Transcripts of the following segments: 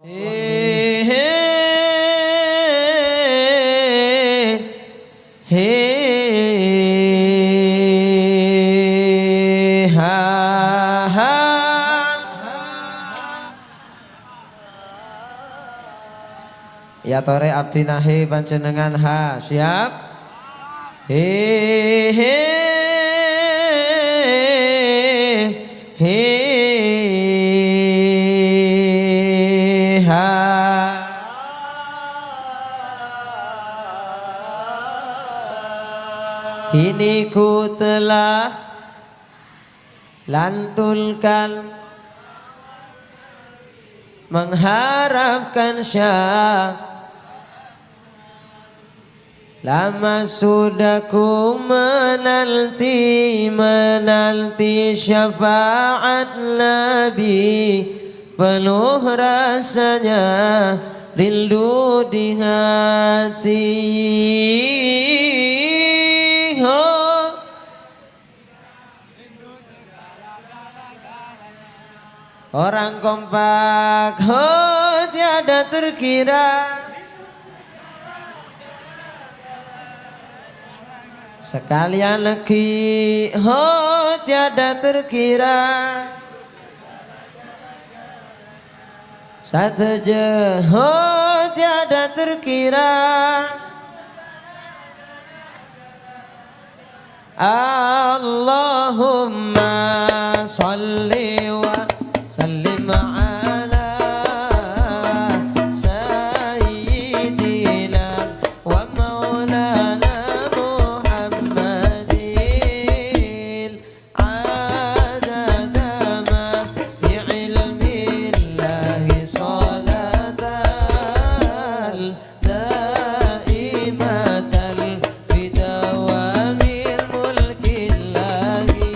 He ha ha. Ya tore abdi nahi panjenengan ha siap. He ha. Kini ku telah lantulkan mengharapkan Syah. Lama sudah ku menanti syafaat Nabi, penuh rasanya rindu di hati. Orang kompak, tiada terkira. Sekalian lagi, tiada terkira. Sateja, tiada terkira. Allahumma salli wa sallim ala sayyidina wa maulana Muhammadin adada ma bi ilmillahi salatan daimatan bidawamil mulkillahi.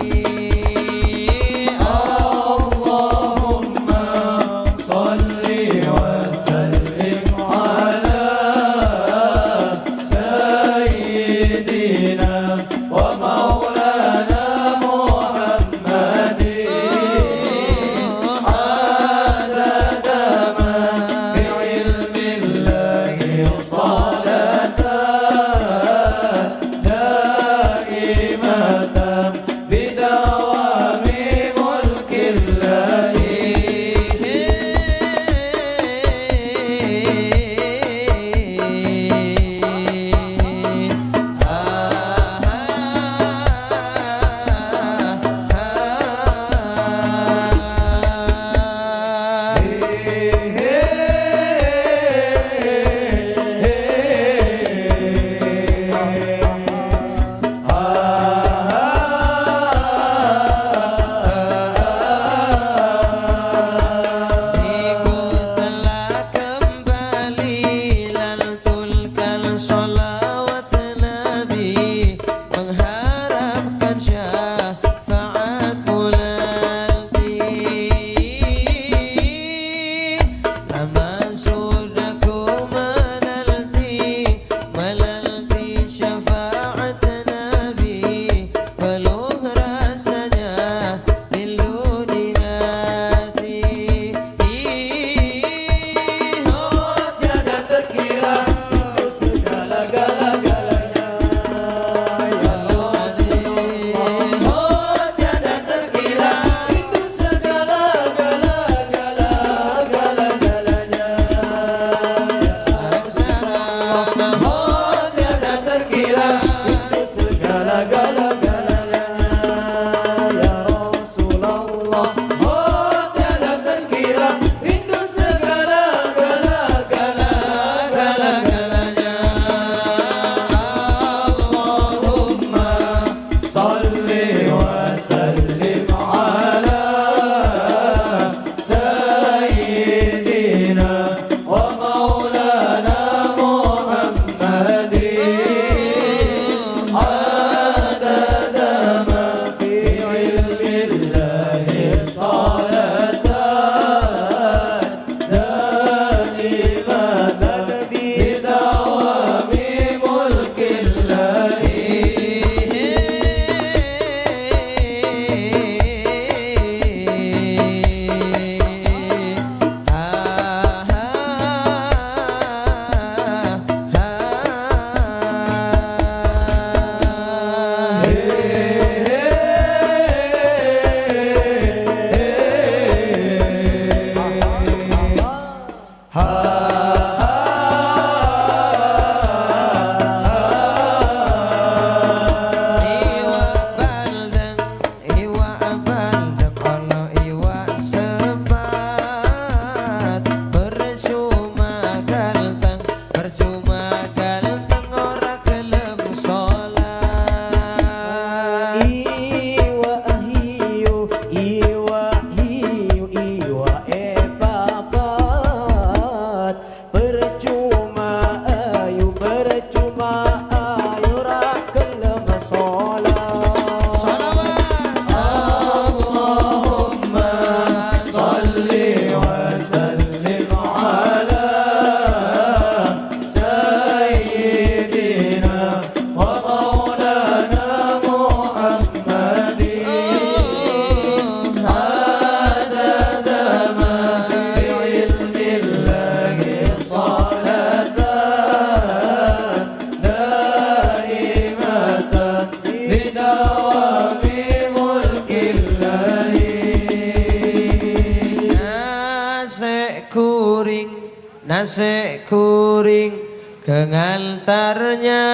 Nasi kuring kengantarnya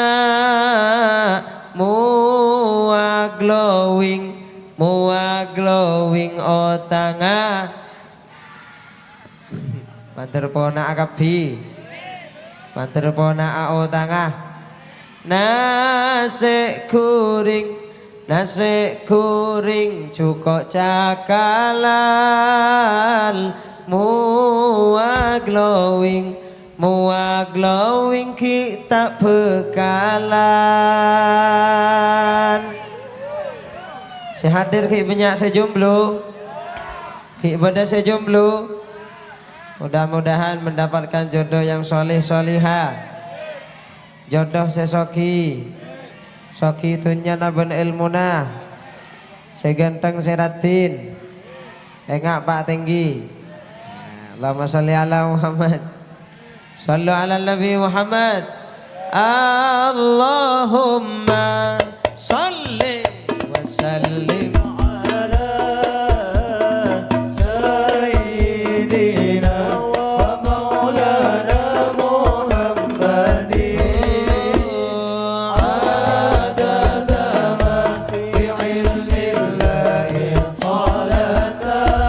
mua glowing otanga manter pona akabi manter pona otanga nasi kuring cukup cakalan mua glowing kita bekalan. Sehadir ki banyak sejomblo, ki pada sejomblo. Mudah-mudahan mendapatkan jodoh yang soleh solihah, jodoh sesoki, soki tunya naben ilmuna, seganteng seratin, engak pak tinggi. Allahumma salli ala Muhammad. Sallu ala Nabi Muhammad. Allahumma salli wa sallim ala sayyidina wa maulana Muhammadin adada ma fi ilmillahi salatan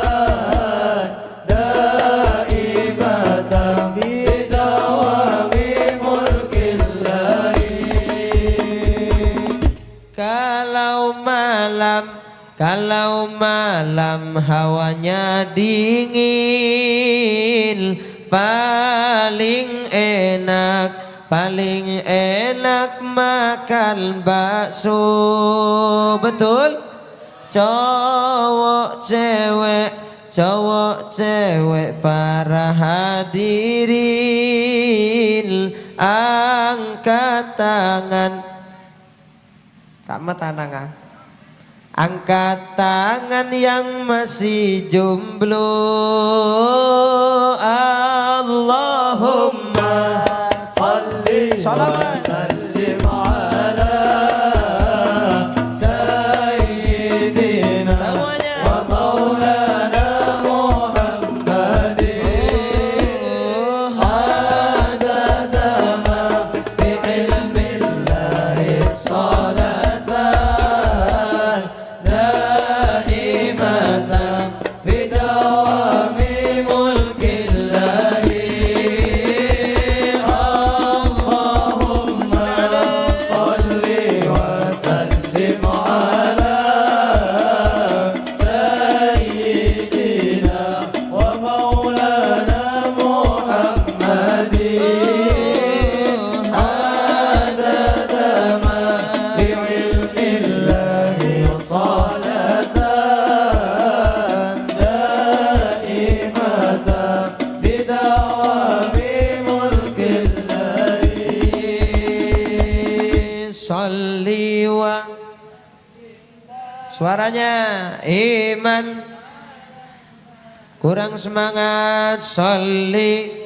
kalau malam hawanya dingin paling enak makan bakso. Betul? Cowok cewek para hadirin angkat tangan. Kamu tangan. Angkat tangan yang masih jomblo. Allahumma salli wa sallim ala sayyidina wa maulana Muhammadin adada ma fi ilmillahi salatan suaranya iman kurang semangat. Sholli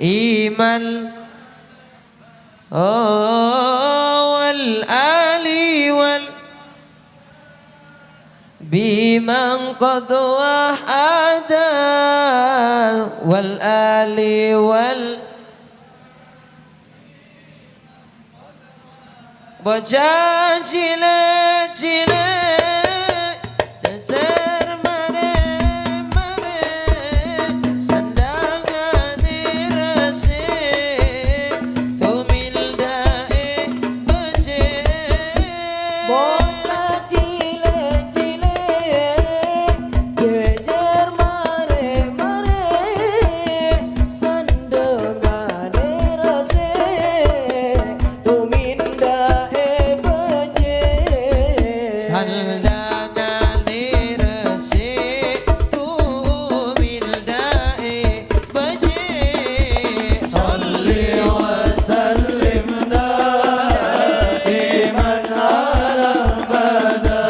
iman wal ali wal biman qad wahada bocah cilik-cilik cecer mare-mare sandangane resik tumildae becik bocah cilik-cilik jejer mare-mare sandengane resik tumindae becik sandangane resik tumildae becik Salli wa sallim daiman ala abada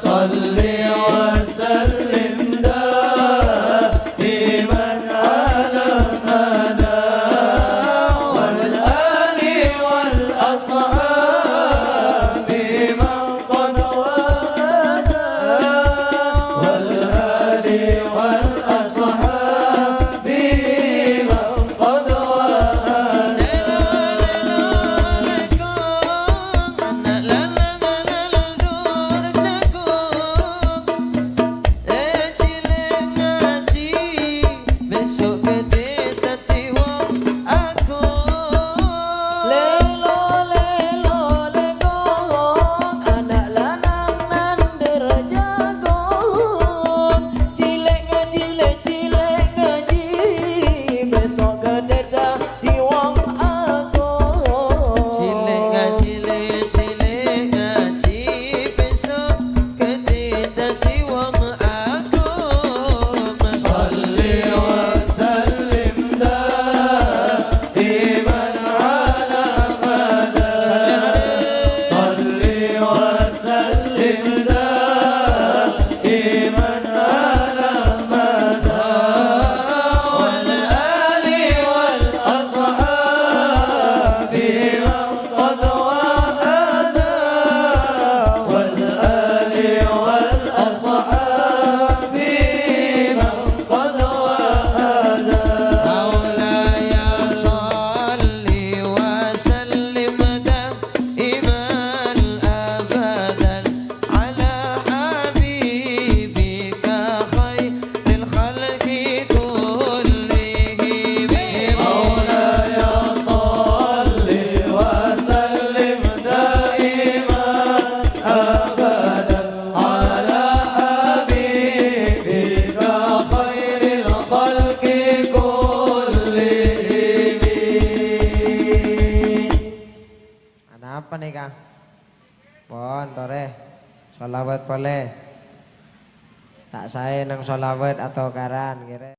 Salli wa sallim daiman ala abada wal ali wal ashabi man qad wada wal ali wal ashabi man qad wada besok gede dadi wong aku Lelo lelo legong anak lanang nander jagong cilek ngaji besok gede dadi wong agung cilik ngaji besok gede dadi wong aku Salli wa sallim daiman ala abada Salli wa sallim daiman ala abada wal ali wal ashabi man qad wahada wal ali wal ashabi man qad wahada مولاي صل وسلم دائما ابدا على حبيبك خير الخلق كلهم مولاي صل وسلم دائما أبدا على حبيبك خير الخلق كلهم Ada apa nih Kang? Pon tore sholawat boleh tak saya nang sholawat atau karan kira